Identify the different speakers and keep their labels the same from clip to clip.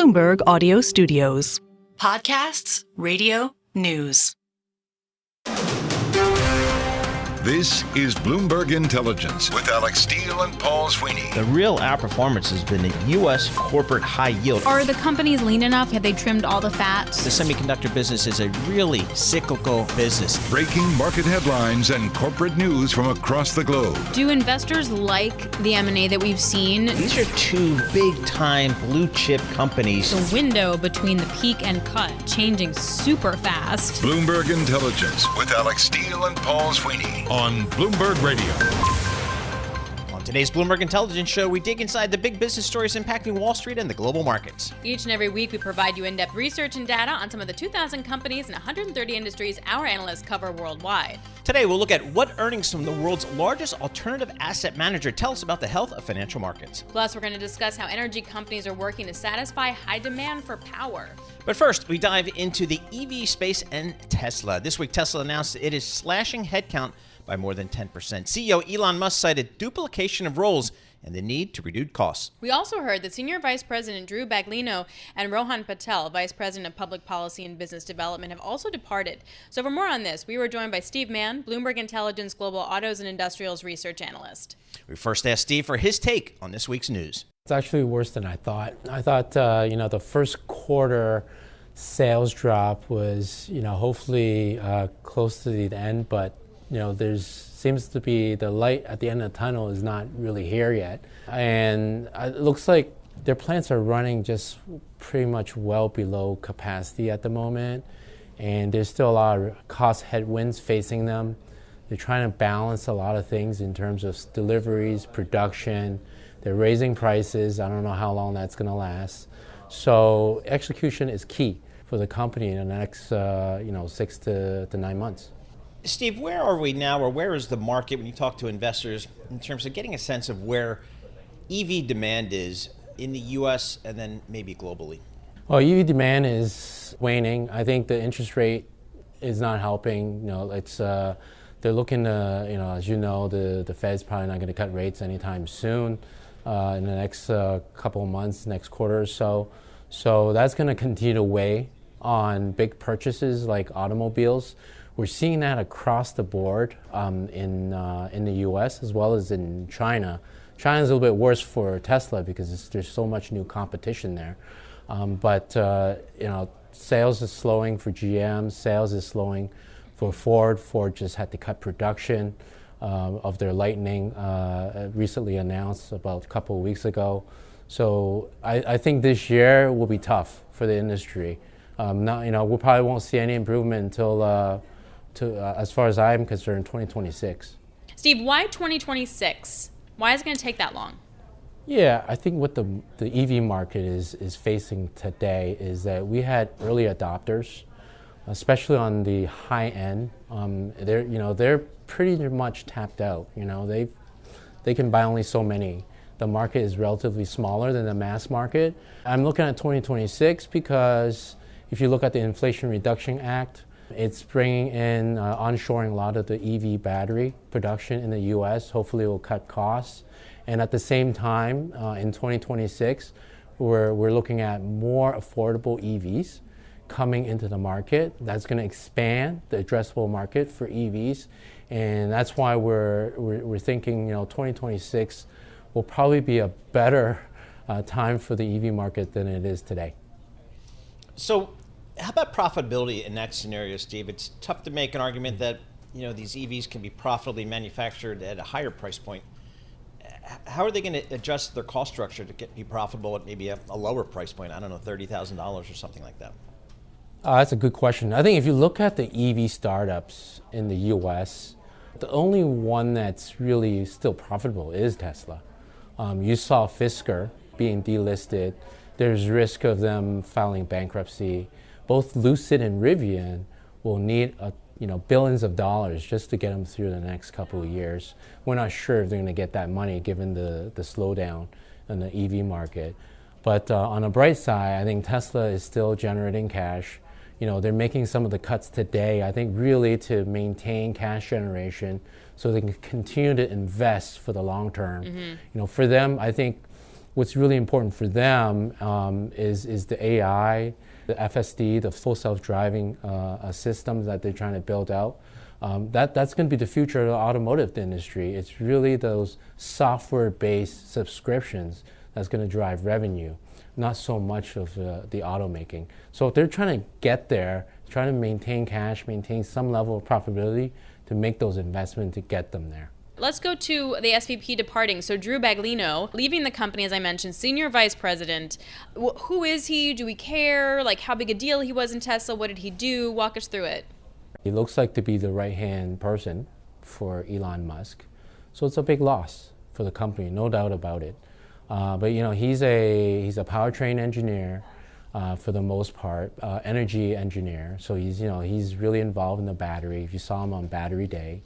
Speaker 1: Bloomberg Audio Studios.
Speaker 2: Podcasts, radio, news.
Speaker 3: This is Bloomberg Intelligence with Alix and Paul Sweeney.
Speaker 4: The real outperformance has been the U.S. corporate high yield.
Speaker 5: Are the companies lean enough? Have they trimmed all the fat?
Speaker 4: The semiconductor business is a really cyclical business.
Speaker 3: Breaking market headlines and corporate news from across the globe.
Speaker 5: Do investors like the M&A that we've seen?
Speaker 4: These are two big-time blue-chip companies.
Speaker 5: The window between the peak and cut changing super fast.
Speaker 3: Bloomberg Intelligence with Alix and Paul Sweeney on Bloomberg Radio.
Speaker 4: On today's Bloomberg Intelligence show, we dig inside the big business stories impacting Wall Street and the global markets.
Speaker 5: Each and every week, we provide you in-depth research and data on some of the 2,000 companies and 130 industries our analysts cover worldwide.
Speaker 4: Today, we'll look at what earnings from the world's largest alternative asset manager tell us about the health of financial markets.
Speaker 5: Plus, we're going to discuss how energy companies are working to satisfy high demand for power.
Speaker 4: But first, we dive into the EV space and Tesla. This week, Tesla announced it is slashing headcount by more than 10%. CEO Elon Musk cited duplication of roles and the need to reduce costs.
Speaker 5: We also heard that Senior Vice President Drew Baglino and Rohan Patel, Vice President of Public Policy and Business Development, have also departed. So for more on this, we were joined by Steve Mann, Bloomberg Intelligence Global Autos and Industrials Research Analyst.
Speaker 4: We first asked Steve for his take on this week's news.
Speaker 6: It's actually worse than I thought. I thought, the first quarter sales drop was, hopefully close to the end, but there seems to be the light at the end of the tunnel is not really here yet. And it looks like their plants are running just pretty much well below capacity at the moment. And there's still a lot of cost headwinds facing them. They're trying to balance a lot of things in terms of deliveries, production. They're raising prices. I don't know how long that's going to last. So execution is key for the company in the next 6 to 9 months.
Speaker 4: Steve, where are we now, or where is the market when you talk to investors in terms of getting a sense of where EV demand is in the U.S. and then maybe globally?
Speaker 6: Well, EV demand is waning. I think the interest rate is not helping. They're looking to, as you know, the Fed's probably not going to cut rates anytime soon in the next couple of months, next quarter or so. So that's going to continue to weigh on big purchases like automobiles. We're seeing that across the board in the U.S. as well as in China. China's a little bit worse for Tesla because there's so much new competition there. But sales is slowing for GM. Sales is slowing for Ford. Ford just had to cut production of their Lightning, recently announced about a couple of weeks ago. So I think this year will be tough for the industry. We probably won't see any improvement until as far as I'm concerned, 2026.
Speaker 5: Steve, why 2026? Why is it going to take that long?
Speaker 6: Yeah, I think what the EV market is facing today is that we had early adopters, especially on the high end. They're pretty much tapped out. They can buy only so many. The market is relatively smaller than the mass market. I'm looking at 2026 because if you look at the Inflation Reduction Act, it's bringing in onshoring a lot of the EV battery production in the U.S. Hopefully it will cut costs. And at the same time, in 2026, we're looking at more affordable EVs coming into the market. That's going to expand the addressable market for EVs. And that's why we're thinking, 2026 will probably be a better time for the EV market than it is today.
Speaker 4: So how about profitability in that scenario, Steve? It's tough to make an argument that these EVs can be profitably manufactured at a higher price point. How are they going to adjust their cost structure to be profitable at maybe a lower price point? I don't know, $30,000 or something like that.
Speaker 6: That's a good question. I think if you look at the EV startups in the U.S., the only one that's really still profitable is Tesla. You saw Fisker being delisted. There's risk of them filing bankruptcy. Both Lucid and Rivian will need billions of dollars just to get them through the next couple of years. We're not sure if they're going to get that money given the slowdown in the EV market. But on the bright side, I think Tesla is still generating cash. They're making some of the cuts today, I think really to maintain cash generation so they can continue to invest for the long term. For them, I think what's really important for them is the AI, the FSD, the full self-driving systems that they're trying to build out. That's going to be the future of the automotive industry. It's really those software-based subscriptions that's going to drive revenue, not so much of the automaking. So if they're trying to get there, trying to maintain cash, maintain some level of profitability to make those investments to get them there.
Speaker 5: Let's go to the SVP departing. So Drew Baglino, leaving the company, as I mentioned, senior vice president. Who is he? Do we care? Like how big a deal he was in Tesla? What did he do? Walk us through it.
Speaker 6: He looks like to be the right-hand person for Elon Musk. So it's a big loss for the company, no doubt about it. But you know, he's a powertrain engineer for the most part, energy engineer. So he's really involved in the battery. If you saw him on Battery Day,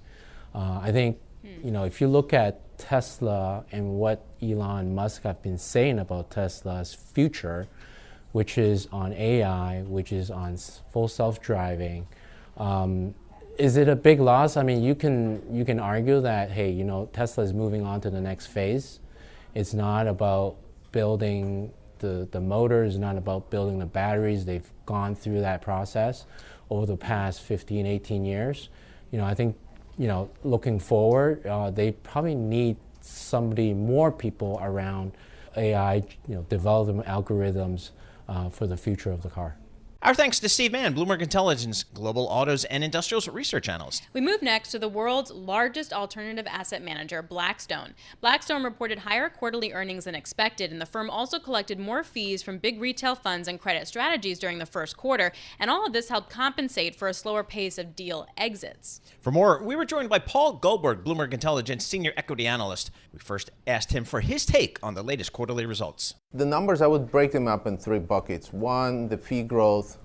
Speaker 6: I think if you look at Tesla and what Elon Musk have been saying about Tesla's future, which is on AI, which is on full self-driving, is it a big loss? I mean, you can argue that Tesla is moving on to the next phase. It's not about building the motors, not about building the batteries. They've gone through that process over the past 15, 18 years. I think, looking forward, they probably need more people around AI, development algorithms for the future of the car.
Speaker 4: Our thanks to Steve Mann, Bloomberg Intelligence, Global Autos and Industrials Research Analyst.
Speaker 5: We move next to the world's largest alternative asset manager, Blackstone. Blackstone reported higher quarterly earnings than expected, and the firm also collected more fees from big retail funds and credit strategies during the first quarter, and all of this helped compensate for a slower pace of deal exits.
Speaker 4: For more, we were joined by Paul Gulberg, Bloomberg Intelligence Senior Equity Analyst. We first asked him for his take on the latest quarterly results.
Speaker 7: The numbers, I would break them up in three buckets. One, the fee growth,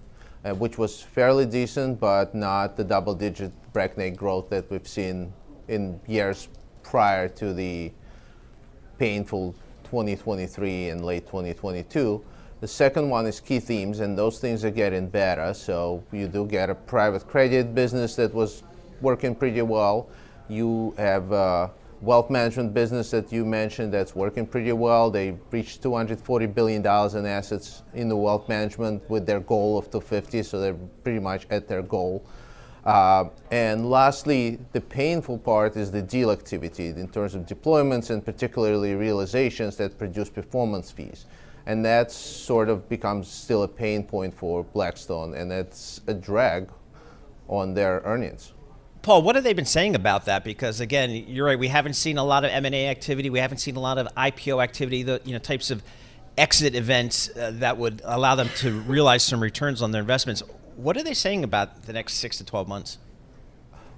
Speaker 7: which was fairly decent, but not the double-digit breakneck growth that we've seen in years prior to the painful 2023 and late 2022. The second one is key themes, and those things are getting better. So you do get a private credit business that was working pretty well. You have a wealth management business that you mentioned that's working pretty well. They reached $240 billion in assets in the wealth management with their goal of $250, so they're pretty much at their goal. And lastly, the painful part is the deal activity in terms of deployments and particularly realizations that produce performance fees. And that sort of becomes still a pain point for Blackstone, and that's a drag on their earnings.
Speaker 4: Paul, what have they been saying about that? Because again, you're right, we haven't seen a lot of M&A activity. We haven't seen a lot of IPO activity, the types of exit events that would allow them to realize some returns on their investments. What are they saying about the next 6 to 12 months?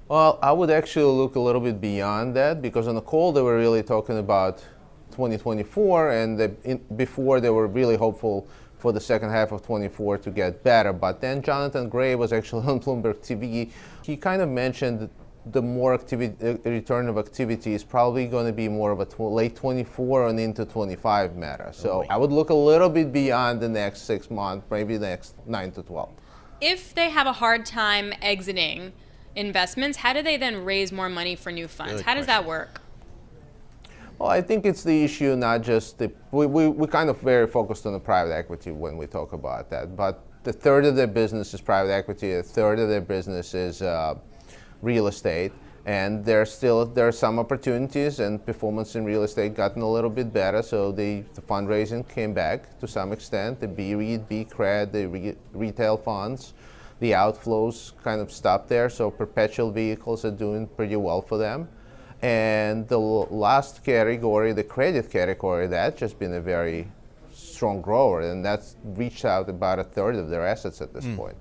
Speaker 7: Well, I would actually look a little bit beyond that, because on the call they were really talking about 2024, and before they were really hopeful for the second half of 24 to get better. But then Jonathan Gray was actually on Bloomberg TV. He kind of mentioned the more return of activity is probably going to be more of a late 24 and into 25 matter. So I would look a little bit beyond the next 6 months, maybe the next 9 to 12.
Speaker 5: If they have a hard time exiting investments, how do they then raise more money for new funds? How does that work?
Speaker 7: Well, I think it's the issue, not just we kind of very focused on the private equity when we talk about that, but a third of their business is private equity, a third of their business is real estate, and there are some opportunities, and performance in real estate gotten a little bit better, so the fundraising came back to some extent. The BREIT, BCRED, the retail funds, the outflows kind of stopped there, so perpetual vehicles are doing pretty well for them. And the last category, the credit category, that's just been a very strong grower, and that's reached out about a third of their assets at this point.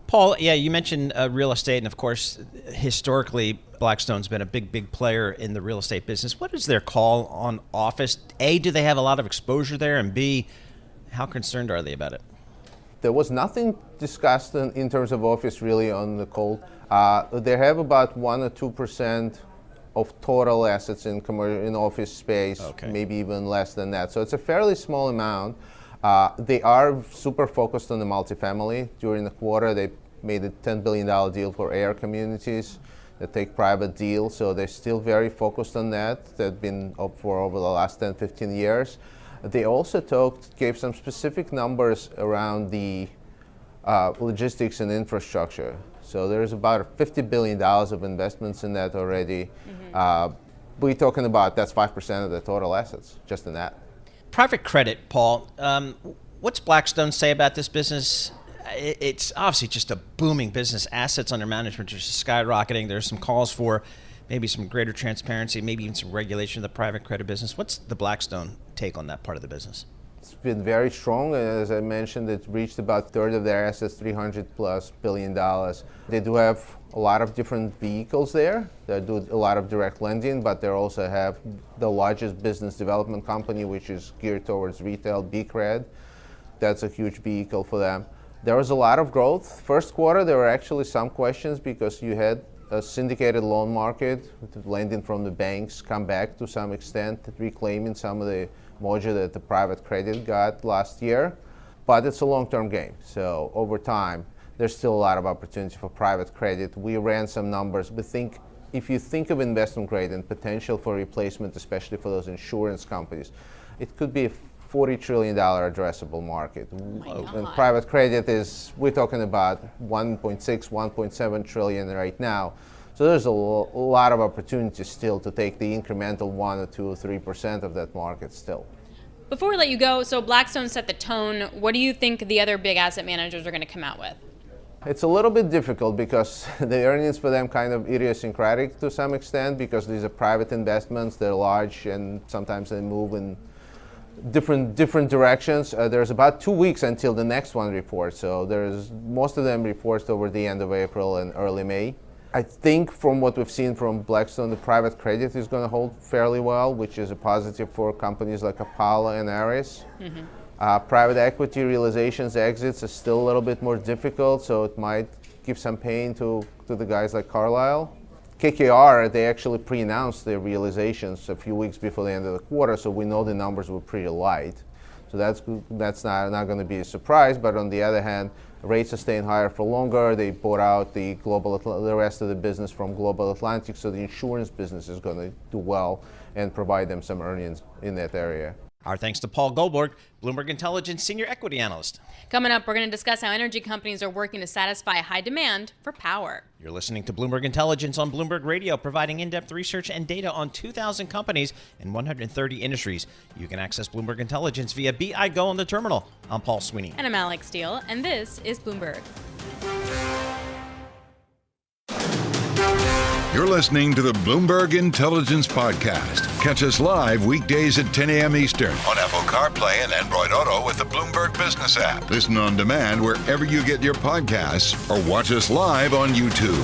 Speaker 4: Paul, yeah, you mentioned real estate, and of course, historically, Blackstone's been a big player in the real estate business. What is their call on office? A, do they have a lot of exposure there? And B, how concerned are they about it?
Speaker 7: There was nothing discussed in terms of office really on the call. They have about 1 or 2% of total assets in office space, maybe even less than that. So it's a fairly small amount. They are super focused on the multifamily. During the quarter, they made a $10 billion deal for AIR Communities, that take private deals. So they're still very focused on that. They've been up for over the last 10, 15 years. They also gave some specific numbers around the logistics and infrastructure. So there's about $50 billion of investments in that already. We're talking about that's 5% of the total assets, just in that.
Speaker 4: Private credit, Paul. What's Blackstone say about this business? It's obviously just a booming business. Assets under management are just skyrocketing. There's some calls for maybe some greater transparency, maybe even some regulation of the private credit business. What's the Blackstone take on that part of the business?
Speaker 7: It's been very strong. As I mentioned, it reached about a third of their assets, $300+ billion. They do have a lot of different vehicles there. They do a lot of direct lending, but they also have the largest business development company, which is geared towards retail, BCRED. That's a huge vehicle for them. There was a lot of growth. First quarter, there were actually some questions because you had a syndicated loan market, lending from the banks come back to some extent, reclaiming some of the mojo that the private credit got last year. But it's a long-term game. So over time, there's still a lot of opportunity for private credit. We ran some numbers. If you think of investment grade and potential for replacement, especially for those insurance companies, it could be a $40 trillion addressable market. And private credit we're talking about 1.6, 1.7 trillion right now. So there's a lot of opportunity still to take the incremental 1 or 2 or 3% of that market still.
Speaker 5: Before we let you go, so Blackstone set the tone. What do you think the other big asset managers are going to come out with?
Speaker 7: It's a little bit difficult because the earnings for them kind of idiosyncratic to some extent because these are private investments, they're large, and sometimes they move in different directions. There's about 2 weeks until the next one reports, so most of them reports over the end of April and early May. I think from what we've seen from Blackstone, the private credit is going to hold fairly well, which is a positive for companies like Apollo and Ares. Private equity realizations, exits are still a little bit more difficult, so it might give some pain to the guys like Carlyle. KKR, they actually pre-announced their realizations a few weeks before the end of the quarter, so we know the numbers were pretty light. So that's not going to be a surprise, but on the other hand, rates are staying higher for longer. They bought out the rest of the business from Global Atlantic, so the insurance business is going to do well and provide them some earnings in that area.
Speaker 4: Our thanks to Paul Gulberg, Bloomberg Intelligence Senior Equity Analyst.
Speaker 5: Coming up, we're going to discuss how energy companies are working to satisfy high demand for power.
Speaker 4: You're listening to Bloomberg Intelligence on Bloomberg Radio, providing in-depth research and data on 2,000 companies in 130 industries. You can access Bloomberg Intelligence via BI Go on the terminal. I'm Paul Sweeney.
Speaker 5: And I'm Alix Steele, and this is Bloomberg.
Speaker 3: You're listening to the Bloomberg Intelligence Podcast. Catch us live weekdays at 10 a.m. Eastern on Apple CarPlay and Android Auto with the Bloomberg Business app. Listen on demand wherever you get your podcasts or watch us live on YouTube.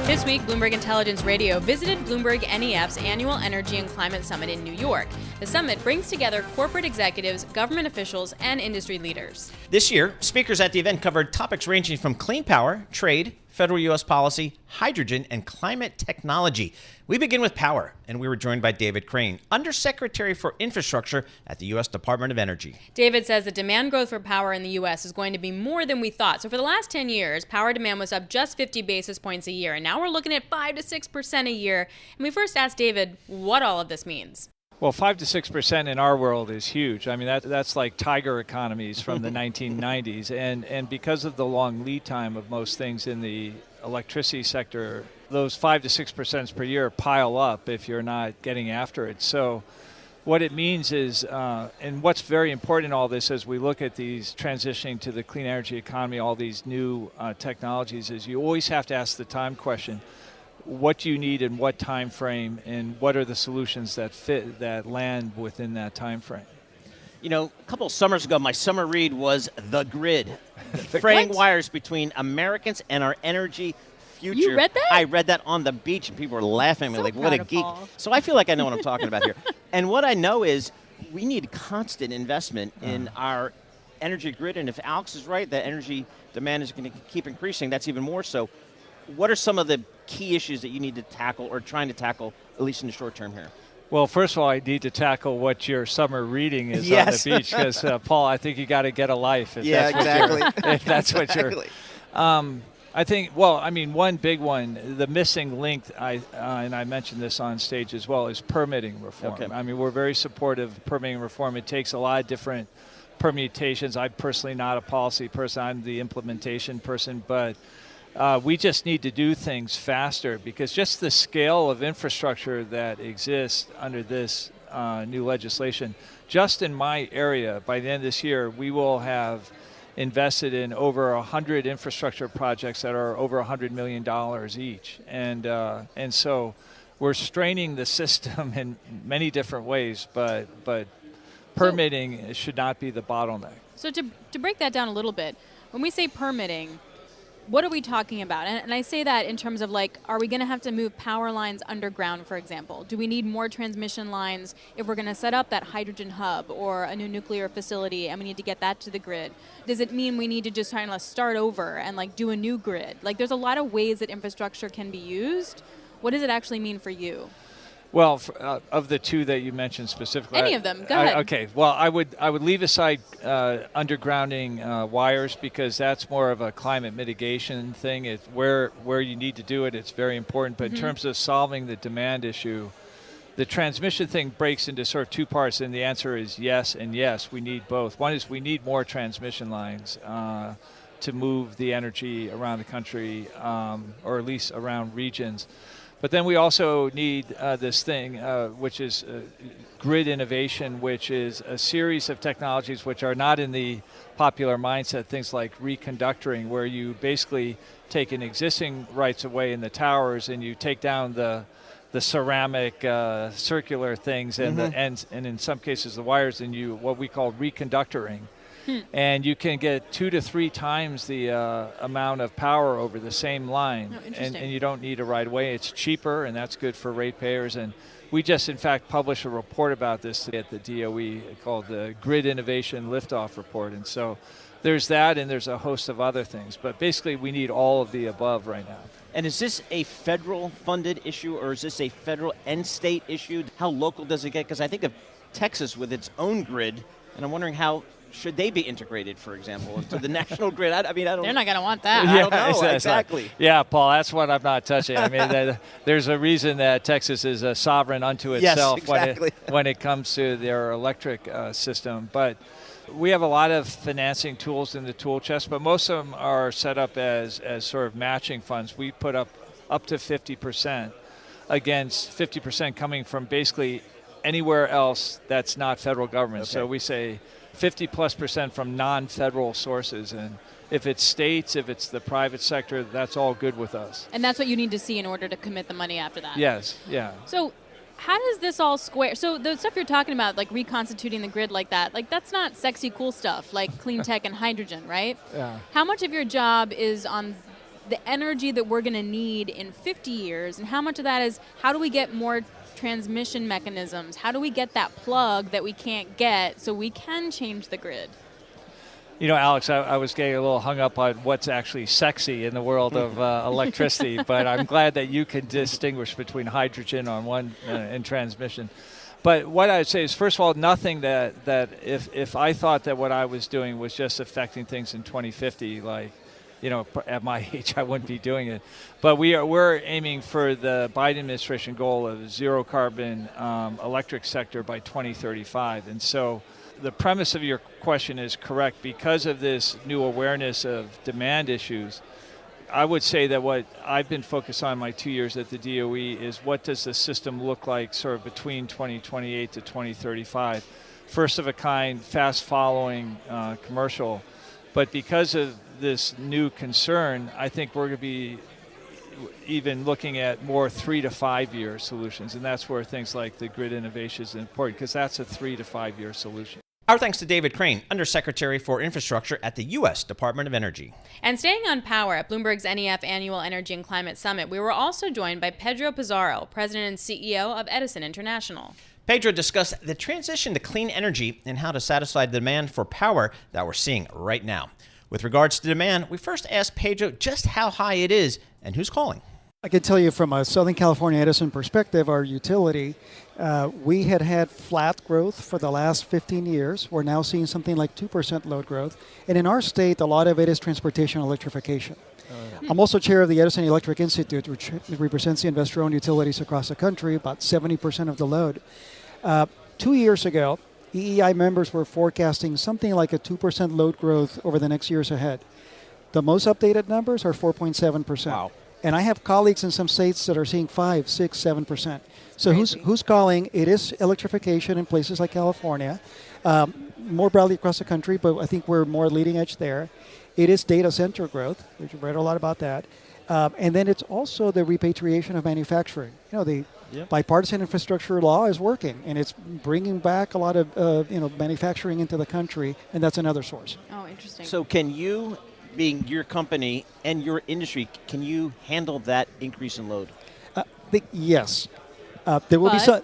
Speaker 5: This week, Bloomberg Intelligence Radio visited BloombergNEF's annual Energy and Climate Summit in New York. The summit brings together corporate executives, government officials, and industry leaders.
Speaker 4: This year, speakers at the event covered topics ranging from clean power, trade, federal U.S. policy, hydrogen, and climate technology. We begin with power, and we were joined by David Crane, Undersecretary for Infrastructure at the U.S. Department of Energy.
Speaker 5: David says the demand growth for power in the U.S. is going to be more than we thought. So for the last 10 years, power demand was up just 50 basis points a year, and now we're looking at 5 to 6% a year. And we first asked David what all of this means.
Speaker 8: Well, 5 to 6% in our world is huge. I mean, that's like tiger economies from the 1990s. And because of the long lead time of most things in the electricity sector, those 5 to 6% per year pile up if you're not getting after it. So what it means is, and what's very important in all this as we look at these transitioning to the clean energy economy, all these new technologies, is you always have to ask the time question. What do you need in what time frame, and what are the solutions that fit, that land within that time frame?
Speaker 9: You know, a couple of summers ago, my summer read was The Grid, fraying wires between Americans and our energy future.
Speaker 5: You read that?
Speaker 9: I read that on the beach, and people were laughing at me like, what a geek.
Speaker 5: Paul.
Speaker 9: So I feel like I know what I'm talking about here. And what I know is we need constant investment in our energy grid, and if Alix is right, that energy demand is going to keep increasing. That's even more so. What are some of the key issues that you need to tackle or trying to tackle, at least in the short term here?
Speaker 8: Well, first of all, I need to tackle what your summer reading is
Speaker 9: Yes.
Speaker 8: on the beach, because, Paul, I think you got to get a life if
Speaker 9: Yeah,
Speaker 8: that's
Speaker 9: exactly.
Speaker 8: If that's what
Speaker 9: Exactly.
Speaker 8: you're... I think, well, I mean, one big one, the missing link, and I mentioned this on stage as well, is permitting reform.
Speaker 9: Okay.
Speaker 8: I mean, we're very supportive of permitting reform. It takes a lot of different permutations. I'm personally not a policy person. I'm the implementation person, but we just need to do things faster because just the scale of infrastructure that exists under this new legislation, just in my area, by the end of this year, we will have invested in over 100 infrastructure projects that are over $100 million each. And so we're straining the system in many different ways, but permitting should not be the bottleneck.
Speaker 5: So to break that down a little bit, when we say permitting, what are we talking about? And I say that in terms of like, are we going to have to move power lines underground, for example? Do we need more transmission lines if we're going to set up that hydrogen hub or a new nuclear facility and we need to get that to the grid? Does it mean we need to just kind of start over and like do a new grid? Like there's a lot of ways that infrastructure can be used. What does it actually mean for you?
Speaker 8: Well, of the two that you mentioned specifically,
Speaker 5: any of them, go ahead.
Speaker 8: Okay, well, I would leave aside undergrounding wires because that's more of a climate mitigation thing. It's where you need to do it. It's very important. But in terms of solving the demand issue, the transmission thing breaks into sort of two parts, and the answer is yes and yes. We need both. One is we need more transmission lines to move the energy around the country, or at least around regions. But then we also need this thing, which is grid innovation, which is a series of technologies which are not in the popular mindset, things like reconductoring, where you basically take an existing rights-of-way in the towers and you take down the ceramic circular things and the ends, and in some cases the wires, and you what we call reconductoring. And you can get 2 to 3 times the amount of power over the same line, and you don't need a right of way. It's cheaper, and that's good for ratepayers. And we just, in fact, published a report about this today at the DOE called the Grid Innovation Liftoff Report. And so there's that, and there's a host of other things. But basically, we need all of the above right now.
Speaker 9: And is this a federal-funded issue, or is this a federal and state issue? How local does it get? Because I think of Texas with its own grid, and I'm wondering how should they be integrated, for example, into the national grid? I mean, I don't.
Speaker 5: They're not going to want that.
Speaker 9: I don't know, exactly.
Speaker 8: Yeah, Paul, that's what I'm not touching. I mean, there's a reason that Texas is a sovereign unto itself when it comes to their electric system. But we have a lot of financing tools in the tool chest, but most of them are set up as sort of matching funds. We put up to 50% against 50% coming from basically anywhere else that's not federal government. Okay. So we say 50+% from non-federal sources, and if it's states, if it's the private sector, that's all good with us.
Speaker 5: And that's what you need to see in order to commit the money after that.
Speaker 8: Yes, yeah.
Speaker 5: So how does this all square? So the stuff you're talking about, like reconstituting the grid like that, like that's not sexy cool stuff like clean tech and hydrogen, right?
Speaker 8: Yeah.
Speaker 5: How much of your job is on the energy that we're going to need in 50 years, and how much of that is how do we get more transmission mechanisms? How do we get that plug that we can't get so we can change the grid?
Speaker 8: You know, Alex, I was getting a little hung up on what's actually sexy in the world of electricity, but I'm glad that you can distinguish between hydrogen on one and transmission. But what I would say is, first of all, nothing that if I thought that what I was doing was just affecting things in 2050, like, you know, at my age, I wouldn't be doing it. But we're aiming for the Biden administration goal of zero carbon electric sector by 2035. And so the premise of your question is correct. Because of this new awareness of demand issues, I would say that what I've been focused on my 2 years at the DOE is what does the system look like sort of between 2028 to 2035. First of a kind, fast following commercial. But because of this new concern, I think we're going to be even looking at more 3 to 5 year solutions. And that's where things like the grid innovation is important, because that's a 3 to 5 year solution.
Speaker 4: Our thanks to David Crane, Undersecretary for Infrastructure at the U.S. Department of Energy.
Speaker 5: And staying on power at Bloomberg's NEF Annual Energy and Climate Summit, we were also joined by Pedro Pizarro, President and CEO of Edison International.
Speaker 4: Pedro discussed the transition to clean energy and how to satisfy the demand for power that we're seeing right now. With regards to demand, we first asked Pedro just how high it is and who's calling.
Speaker 10: I can tell you from a Southern California Edison perspective, our utility, we had flat growth for the last 15 years. We're now seeing something like 2% load growth. And in our state, a lot of it is transportation electrification. I'm also chair of the Edison Electric Institute, which represents the investor-owned utilities across the country, about 70% of the load. 2 years ago, EEI members were forecasting something like a 2% load growth over the next years ahead. The most updated numbers are 4.7%.
Speaker 4: Wow.
Speaker 10: And I have colleagues in some states that are seeing 5, 6, 7%. So who's calling? It is electrification in places like California, more broadly across the country, but I think we're more leading edge there. It is data center growth, which we've read a lot about that. And then it's also the repatriation of manufacturing. The bipartisan infrastructure law is working, and it's bringing back a lot of manufacturing into the country, and that's another source.
Speaker 5: Oh, interesting.
Speaker 9: So can you, being your company and your industry, can you handle that increase in load?
Speaker 10: Yes. There will be some.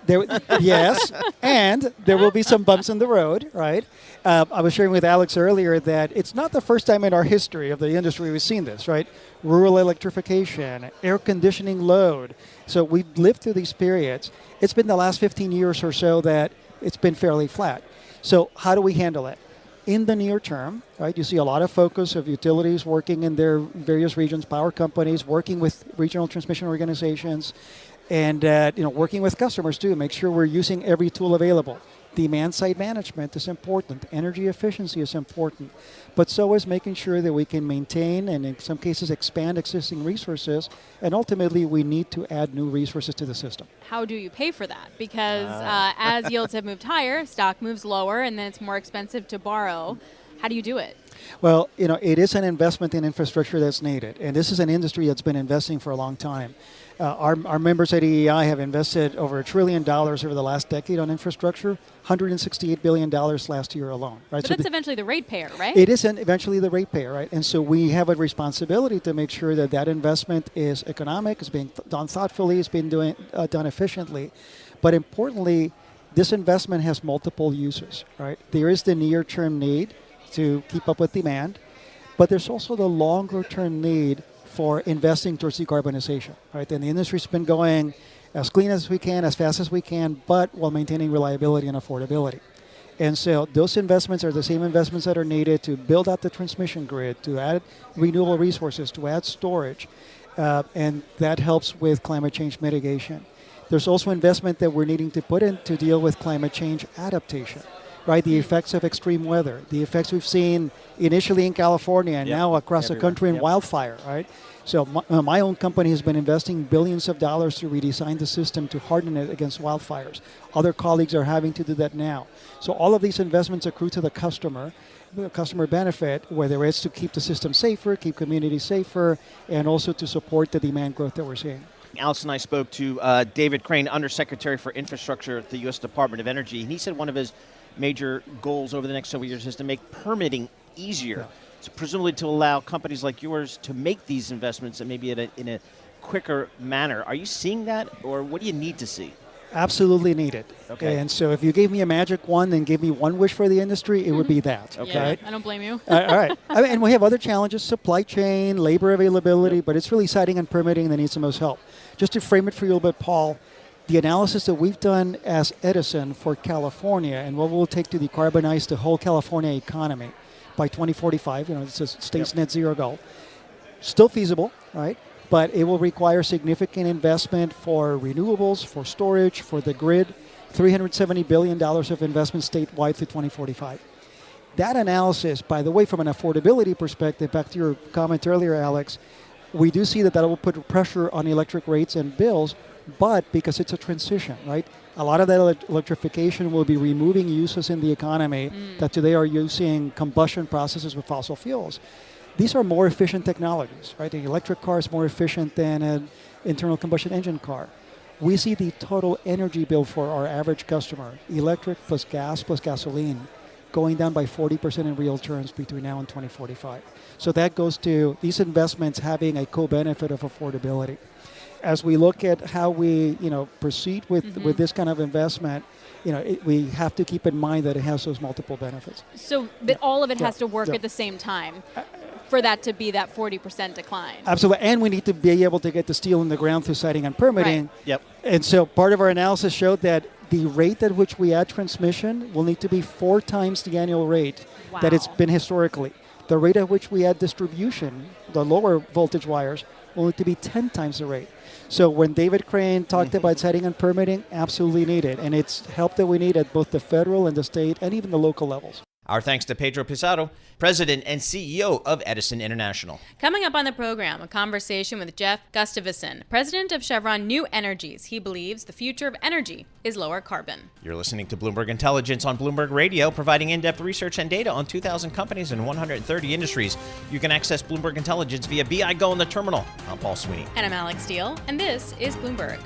Speaker 10: Yes, and there will be some bumps in the road, right? I was sharing with Alix earlier that it's not the first time in our history of the industry we've seen this, right? Rural electrification, air conditioning load. So we've lived through these periods. It's been the last 15 years or so that it's been fairly flat. So how do we handle it? In the near term, right, you see a lot of focus of utilities working in their various regions, power companies, working with regional transmission organizations, and working with customers too, make sure we're using every tool available. Demand side management is important. Energy efficiency is important. But so is making sure that we can maintain and in some cases expand existing resources. And ultimately, we need to add new resources to the system.
Speaker 5: How do you pay for that? Because as yields have moved higher, stock moves lower, and then it's more expensive to borrow. How do you do it?
Speaker 10: Well, it is an investment in infrastructure that's needed. And this is an industry that's been investing for a long time. Our members at EEI have invested over $1 trillion over the last decade on infrastructure, $168 billion last year alone. Right?
Speaker 5: But that's eventually the ratepayer, right?
Speaker 10: It is eventually the ratepayer, right? And so we have a responsibility to make sure that that investment is economic, is being done thoughtfully, is being done efficiently. But importantly, this investment has multiple uses, right? There is the near-term need to keep up with demand, but there's also the longer-term need for investing towards decarbonization, right? And the industry's been going as clean as we can, as fast as we can, but while maintaining reliability and affordability. And so those investments are the same investments that are needed to build out the transmission grid, to add renewable resources, to add storage, and that helps with climate change mitigation. There's also investment that we're needing to put in to deal with climate change adaptation, right? The effects of extreme weather, the effects we've seen initially in California and now across the country in wildfire, right? So my own company has been investing billions of dollars to redesign the system to harden it against wildfires. Other colleagues are having to do that now. So all of these investments accrue to the customer benefit, whether it's to keep the system safer, keep communities safer, and also to support the demand growth that we're seeing.
Speaker 9: Alix and I spoke to David Crane, Undersecretary for Infrastructure at the U.S. Department of Energy, and he said one of his major goals over the next several years is to make permitting easier, so presumably to allow companies like yours to make these investments and maybe in a quicker manner. Are you seeing that, or what do you need to see?
Speaker 10: Absolutely need it.
Speaker 9: Okay.
Speaker 10: And so if you gave me a magic wand and gave me one wish for the industry, it would be that.
Speaker 5: Okay. Yeah, I don't blame you.
Speaker 10: All right. And we have other challenges, supply chain, labor availability, but it's really siting and permitting that needs the most help. Just to frame it for you a little bit, Paul, the analysis that we've done as Edison for California and what will take to decarbonize the whole California economy by 2045, it's a state's net zero goal, still feasible, right? But it will require significant investment for renewables, for storage, for the grid, $370 billion of investment statewide through 2045. That analysis, by the way, from an affordability perspective, back to your comment earlier, Alix, we do see that will put pressure on electric rates and bills, but because it's a transition, right? A lot of that electrification will be removing uses in the economy that today are using combustion processes with fossil fuels. These are more efficient technologies, right? The electric car is more efficient than an internal combustion engine car. We see the total energy bill for our average customer, electric plus gas plus gasoline, going down by 40% in real terms between now and 2045. So that goes to these investments having a co-benefit of affordability. As we look at how we, proceed with this kind of investment, we have to keep in mind that it has those multiple benefits.
Speaker 5: So that all of it has to work at the same time for that to be that 40% decline.
Speaker 10: Absolutely. And we need to be able to get the steel in the ground through siting and permitting.
Speaker 9: Right. Yep.
Speaker 10: And so part of our analysis showed that the rate at which we add transmission will need to be 4 times the annual rate that it's been historically. The rate at which we add distribution the lower voltage wires, only to be 10 times the rate. So when David Crane talked about siting and permitting, absolutely needed. And it's help that we need at both the federal and the state and even the local levels.
Speaker 4: Our thanks to Pedro Pizarro, President and CEO of Edison International.
Speaker 5: Coming up on the program, a conversation with Jeff Gustavson, President of Chevron New Energies. He believes the future of energy is lower carbon.
Speaker 4: You're listening to Bloomberg Intelligence on Bloomberg Radio, providing in-depth research and data on 2,000 companies and 130 industries. You can access Bloomberg Intelligence via BI Go in the terminal. I'm Paul Sweeney.
Speaker 5: And I'm Alix Steele, and this is Bloomberg.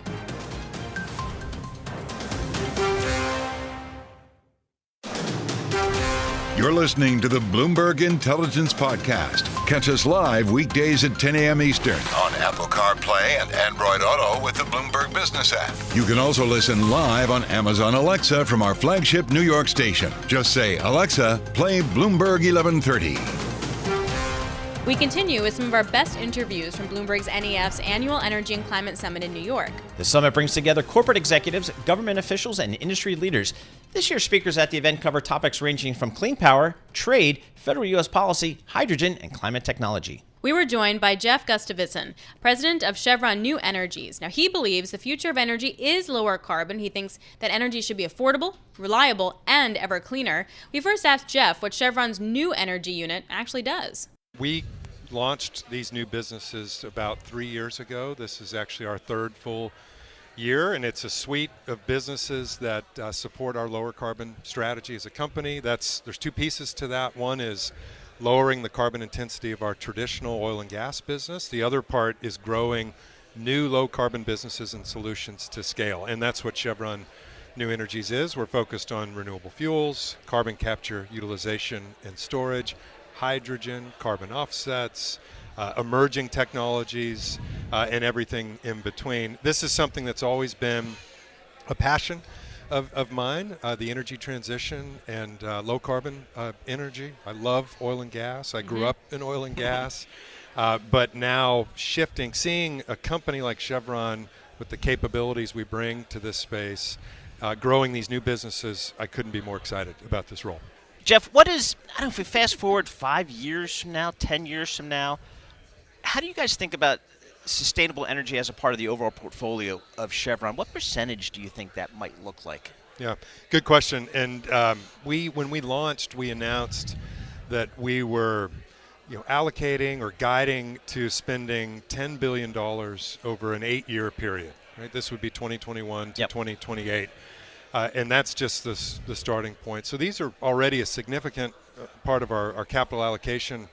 Speaker 3: You're listening to the Bloomberg Intelligence Podcast. Catch us live weekdays at 10 a.m. Eastern on Apple CarPlay and Android Auto with the Bloomberg Business app. You can also listen live on Amazon Alexa from our flagship New York station. Just say, Alexa, play Bloomberg 1130.
Speaker 5: We continue with some of our best interviews from Bloomberg's NEF's annual Energy and Climate Summit in New York.
Speaker 4: The summit brings together corporate executives, government officials, and industry leaders. This year's speakers at the event cover topics ranging from clean power, trade, federal U.S. policy, hydrogen, and climate technology.
Speaker 5: We were joined by Jeff Gustavson, president of Chevron New Energies. Now, he believes the future of energy is lower carbon. He thinks that energy should be affordable, reliable, and ever cleaner. We first asked Jeff what Chevron's new energy unit actually does.
Speaker 11: We launched these new businesses about 3 years ago. This is actually our third full year, and it's a suite of businesses that support our lower carbon strategy as a company. There's two pieces to that. One is lowering the carbon intensity of our traditional oil and gas business. The other part is growing new low carbon businesses and solutions to scale, and that's what Chevron New Energies is. We're focused on renewable fuels, carbon capture, utilization, and storage, hydrogen, carbon offsets, emerging technologies, and everything in between. This is something that's always been a passion of mine, the energy transition and low carbon energy. I love oil and gas. I grew up in oil and gas, but now shifting, seeing a company like Chevron with the capabilities we bring to this space, growing these new businesses, I couldn't be more excited about this role.
Speaker 9: Jeff, I don't know, if we fast forward 5 years from now, 10 years from now, how do you guys think about sustainable energy as a part of the overall portfolio of Chevron? What percentage do you think that might look like?
Speaker 11: Yeah, good question. And when we launched, we announced that we were allocating or guiding to spending $10 billion over an 8-year period. Right? This would be 2021 to 2028. And that's just the starting point. So these are already a significant part of our capital allocation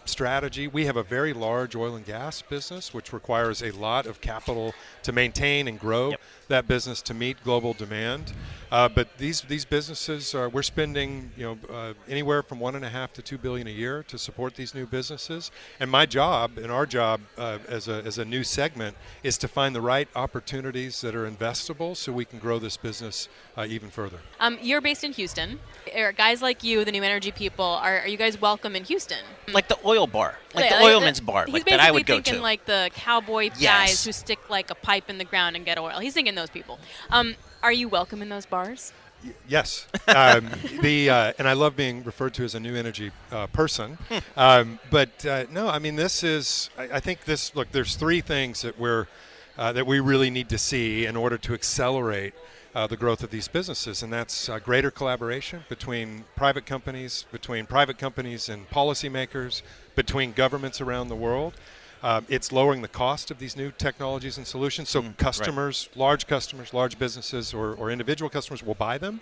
Speaker 11: strategy. We have a very large oil and gas business, which requires a lot of capital to maintain and grow that business to meet global demand. But these businesses, we're spending anywhere from $1.5 to $2 billion a year to support these new businesses. And my job and our job as a new segment is to find the right opportunities that are investable so we can grow this business even further.
Speaker 5: You're based in Houston. Are guys like you, the new energy people, are you guys welcome in Houston?
Speaker 9: Like the oil bar, like the oilman's bar, like that I would go to.
Speaker 5: He's basically thinking like the cowboy guys who stick like a pipe in the ground and get oil. He's thinking those people. Are you welcome in those bars?
Speaker 11: Yes. And I love being referred to as a new energy person. But no, I mean, this is, I think this, look, there's three things that we really need to see in order to accelerate the growth of these businesses, and that's greater collaboration between private companies and policymakers, between governments around the world. It's lowering the cost of these new technologies and solutions, so customers, large businesses, or individual customers will buy them,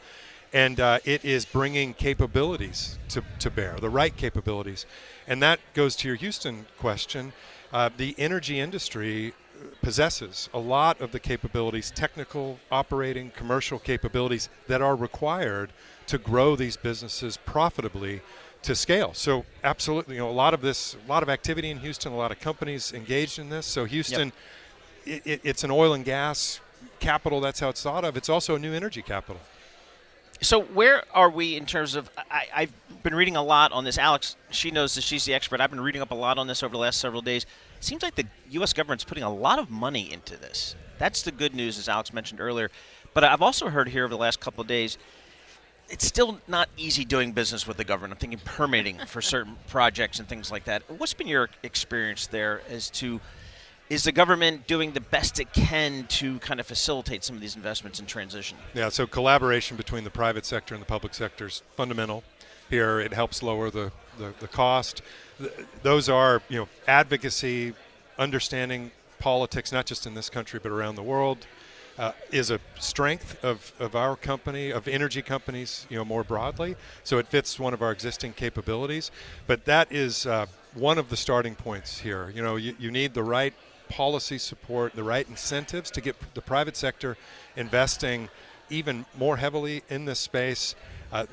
Speaker 11: and it is bringing capabilities to bear, the right capabilities. And that goes to your Houston question. The energy industry possesses a lot of the capabilities, technical, operating, commercial capabilities that are required to grow these businesses profitably to scale. So absolutely, a lot of activity in Houston, a lot of companies engaged in this. So Houston, it's an oil and gas capital, that's how it's thought of. It's also a new energy capital.
Speaker 9: So where are we in terms of, I've been reading a lot on this. Alix, she knows that she's the expert. I've been reading up a lot on this over the last several days. It seems like the U.S. government's putting a lot of money into this. That's the good news, as Alix mentioned earlier. But I've also heard here over the last couple of days, it's still not easy doing business with the government. I'm thinking permitting for certain projects and things like that. What's been your experience there as to, is the government doing the best it can to kind of facilitate some of these investments in transition?
Speaker 11: Yeah, so collaboration between the private sector and the public sector is fundamental here. It helps lower the cost. Those are, advocacy, understanding politics, not just in this country but around the world, is a strength of our company, of energy companies, more broadly. So it fits one of our existing capabilities. But that is one of the starting points here. You need the right policy support, the right incentives to get the private sector investing even more heavily in this space.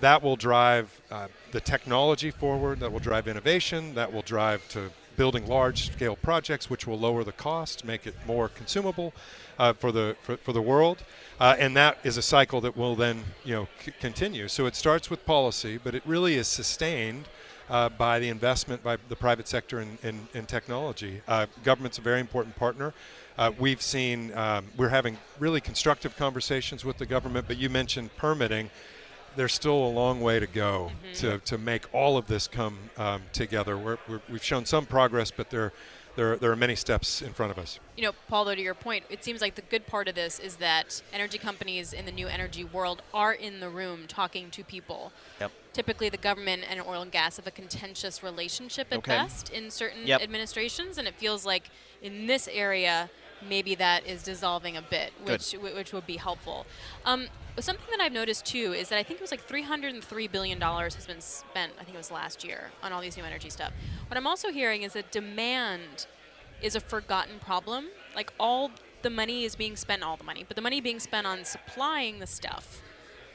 Speaker 11: That will drive the technology forward, that will drive innovation, that will drive to building large-scale projects, which will lower the cost, make it more consumable for the world, and that is a cycle that will then continue. So it starts with policy, but it really is sustained by the investment by the private sector in technology. Government's a very important partner. We've seen we're having really constructive conversations with the government, but you mentioned permitting. There's still a long way to go to make all of this come together. We've shown some progress, but there are many steps in front of us.
Speaker 5: Paul, though, to your point, it seems like the good part of this is that energy companies in the new energy world are in the room talking to people.
Speaker 9: Yep.
Speaker 5: Typically, the government and oil and gas have a contentious relationship at best in certain administrations, and it feels like in this area, maybe that is dissolving a bit, which would be helpful. Something that I've noticed, too, is that I think it was like $303 billion has been spent, I think it was last year, on all these new energy stuff. What I'm also hearing is that demand is a forgotten problem. Like all the money is being spent, but the money being spent on supplying the stuff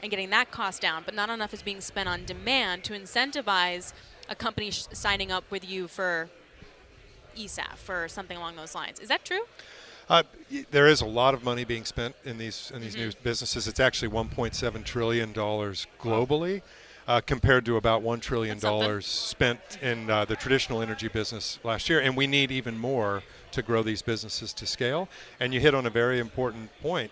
Speaker 5: and getting that cost down, but not enough is being spent on demand to incentivize a company signing up with you for ESAF or something along those lines. Is that true?
Speaker 11: There is a lot of money being spent in these new businesses. It's actually $1.7 trillion globally, compared to about $1 trillion spent in the traditional energy business last year. And we need even more to grow these businesses to scale. And you hit on a very important point.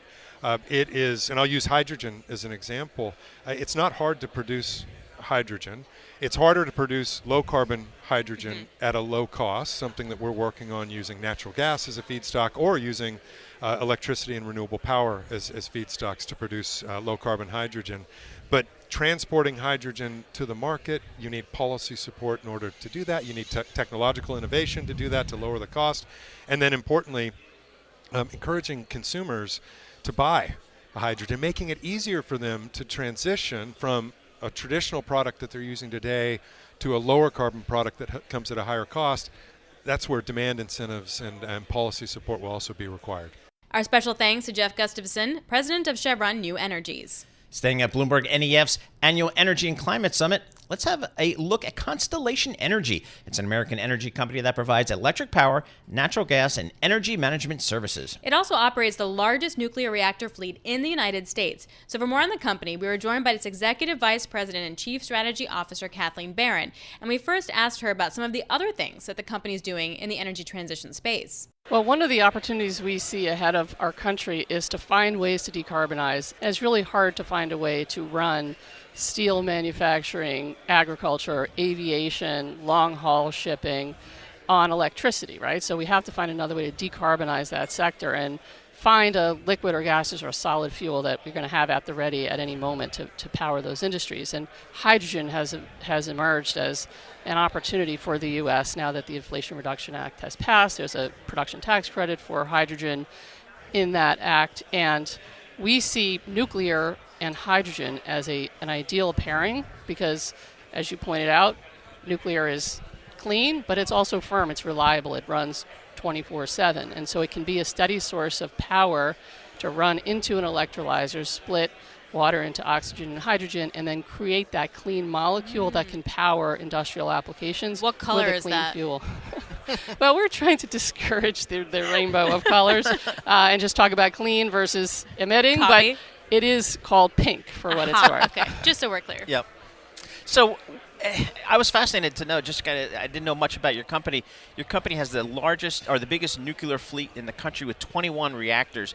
Speaker 11: It is, and I'll use hydrogen as an example. It's not hard to produce hydrogen. It's harder to produce low-carbon hydrogen at a low cost, something that we're working on using natural gas as a feedstock or using electricity and renewable power as feedstocks to produce low-carbon hydrogen. But transporting hydrogen to the market, you need policy support in order to do that. You need technological innovation to do that, to lower the cost. And then importantly, encouraging consumers to buy hydrogen, making it easier for them to transition from a traditional product that they're using today to a lower carbon product that comes at a higher cost. That's where demand incentives and policy support will also be required.
Speaker 5: Our special thanks to Jeff Gustavson, president of Chevron New Energies.
Speaker 4: Staying at BloombergNEF's annual Energy and Climate Summit, let's have a look at Constellation Energy. It's an American energy company that provides electric power, natural gas, and energy management services.
Speaker 5: It also operates the largest nuclear reactor fleet in the United States. So for more on the company, we were joined by its Executive Vice President and Chief Strategy Officer, Kathleen Barron. And we first asked her about some of the other things that the company is doing in the energy transition space.
Speaker 12: Well, one of the opportunities we see ahead of our country is to find ways to decarbonize. And it's really hard to find a way to run steel manufacturing, agriculture, aviation, long-haul shipping on electricity, right? So we have to find another way to decarbonize that sector and find a liquid or gaseous or a solid fuel that we're going to have at the ready at any moment to power those industries. And hydrogen has emerged as an opportunity for the U.S. now that the Inflation Reduction Act has passed. There's a production tax credit for hydrogen in that act, and we see nuclear and hydrogen as an ideal pairing because, as you pointed out, nuclear is clean, but it's also firm, it's reliable, it runs 24/7, and so it can be a steady source of power to run into an electrolyzer, split water into oxygen and hydrogen, and then create that clean molecule that can power industrial applications.
Speaker 5: What color
Speaker 12: with a
Speaker 5: is
Speaker 12: clean
Speaker 5: that?
Speaker 12: Fuel. Well, we're trying to discourage the rainbow of colors and just talk about clean versus emitting,
Speaker 5: Copy.
Speaker 12: but it is called pink for what it's worth.
Speaker 5: Okay, just so we're clear.
Speaker 9: Yep. So I was fascinated to know, I didn't know much about your company. Your company has the largest or the biggest nuclear fleet in the country with 21 reactors.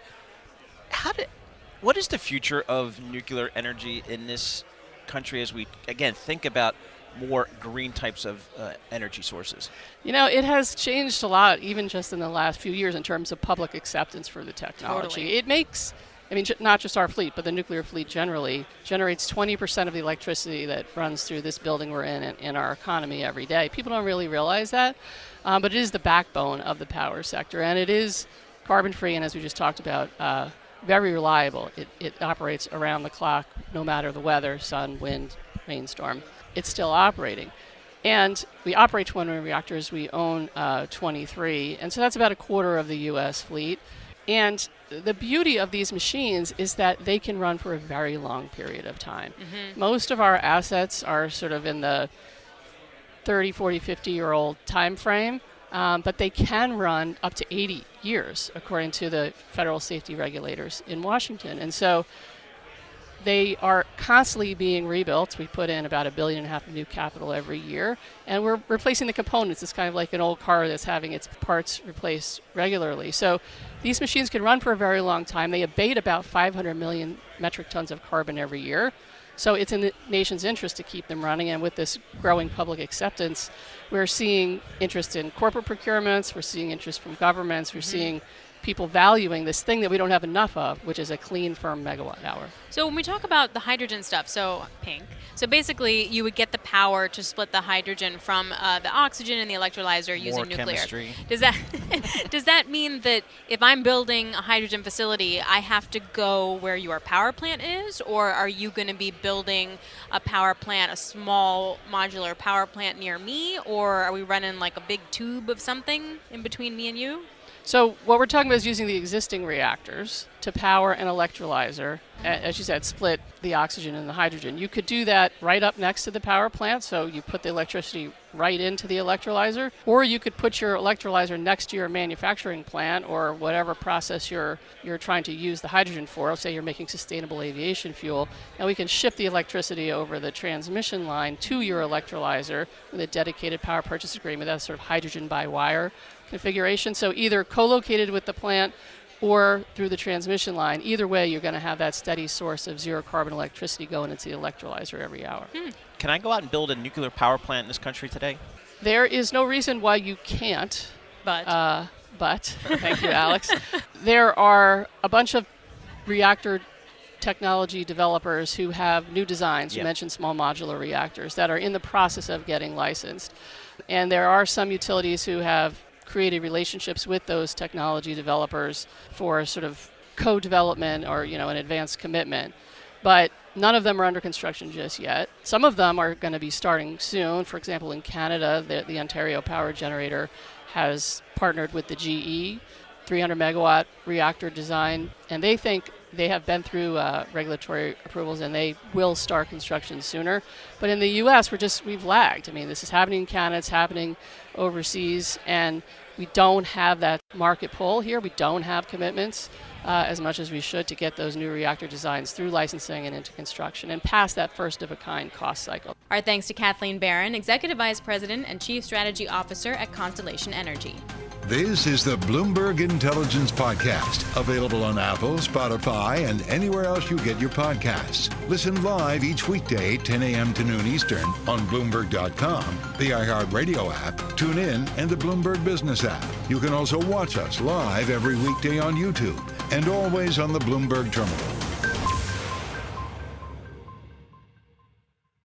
Speaker 9: What is the future of nuclear energy in this country as we, again, think about more green types of energy sources?
Speaker 12: You know, it has changed a lot, even just in the last few years, in terms of public acceptance for the technology.
Speaker 5: Totally.
Speaker 12: It makes, I mean, not just our fleet, but the nuclear fleet generally generates 20% of the electricity that runs through this building we're in our economy every day. People don't really realize that, but it is the backbone of the power sector, and it is carbon-free, and as we just talked about, very reliable. It operates around the clock, no matter the weather, sun, wind, rainstorm. It's still operating. And we operate 21 reactors. We own 23. And so that's about a quarter of the U.S. fleet. And the beauty of these machines is that they can run for a very long period of time. Mm-hmm. Most of our assets are sort of in the 30, 40, 50-year-old time frame. But they can run up to 80 years, according to the federal safety regulators in Washington. And so they are constantly being rebuilt. We put in about $1.5 billion of new capital every year, and we're replacing the components. It's kind of like an old car that's having its parts replaced regularly. So these machines can run for a very long time. They abate about 500 million metric tons of carbon every year. So it's in the nation's interest to keep them running, and with this growing public acceptance, we're seeing interest in corporate procurements, we're seeing interest from governments, we're seeing people valuing this thing that we don't have enough of, which is a clean, firm megawatt hour.
Speaker 5: So when we talk about the hydrogen stuff, so pink, so basically you would get the power to split the hydrogen from the oxygen and the electrolyzer using nuclear.
Speaker 9: Chemistry.
Speaker 5: Does that mean that if I'm building a hydrogen facility, I have to go where your power plant is, or are you going to be building a power plant, a small modular power plant near me, or are we running like a big tube of something in between me and you?
Speaker 12: So what we're talking about is using the existing reactors to power an electrolyzer, as you said, split the oxygen and the hydrogen. You could do that right up next to the power plant, so you put the electricity right into the electrolyzer, or you could put your electrolyzer next to your manufacturing plant or whatever process you're trying to use the hydrogen for. Say you're making sustainable aviation fuel, and we can ship the electricity over the transmission line to your electrolyzer with a dedicated power purchase agreement. That's sort of hydrogen by wire configuration. So either co-located with the plant or through the transmission line. Either way, you're going to have that steady source of zero carbon electricity going into the electrolyzer every hour.
Speaker 9: Can I go out and build a nuclear power plant in this country today?
Speaker 12: There is no reason why you can't. But thank you, Alix. There are a bunch of reactor technology developers who have new designs. You mentioned small modular reactors that are in the process of getting licensed. And there are some utilities who have created relationships with those technology developers for sort of co-development or, an advanced commitment. But none of them are under construction just yet. Some of them are going to be starting soon. For example, in Canada, the Ontario Power Generator has partnered with the GE 300 megawatt reactor design, and they think they have been through regulatory approvals and they will start construction sooner. But in the U.S., we've lagged. I mean, this is happening in Canada, it's happening overseas, and we don't have that market pull here. We don't have commitments as much as we should to get those new reactor designs through licensing and into construction and past that first-of-a-kind cost cycle.
Speaker 5: Our thanks to Kathleen Barron, Executive Vice President and Chief Strategy Officer at Constellation Energy.
Speaker 3: This is the Bloomberg Intelligence Podcast, available on Apple, Spotify, and anywhere else you get your podcasts. Listen live each weekday, 10 a.m. to noon Eastern on Bloomberg.com, the iHeartRadio app, TuneIn, and the Bloomberg Business app. You can also watch us live every weekday on YouTube and always on the Bloomberg Terminal.